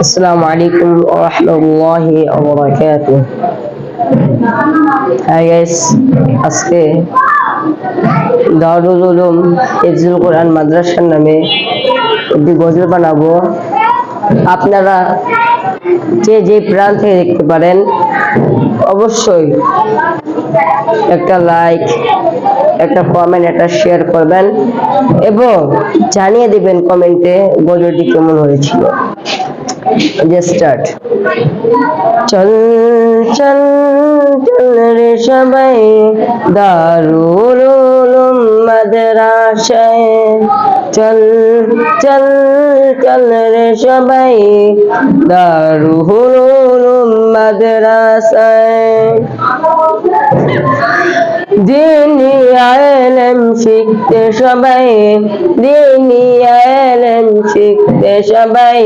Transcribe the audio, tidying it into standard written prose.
আসসালামু আলাইকুম ওয়া রাহমাতুল্লাহি ওয়া বারাকাতুহু। হাই গাইস, আজকে দারুল উলুম হিফজুল কোরআন মাদ্রাসার নামে একটি গজল বানাবো। আপনারা যে প্রান্ত থেকে দেখতে পারেন অবশ্যই একটা লাইক, একটা কমেন্ট, একটা শেয়ার করবেন এবং জানিয়ে দিবেন কমেন্টে গজলটি কেমন হয়েছিল। স্টার্ট। চল চল চল রে সবাই দারুল উলুম মাদ্রাসায়, চল চল চল রে সবাই দারুল উলুম মাদ্রাসায়। দিনী ইলম শিখতে সবাই, দিনী ইলম শিখতে সবাই।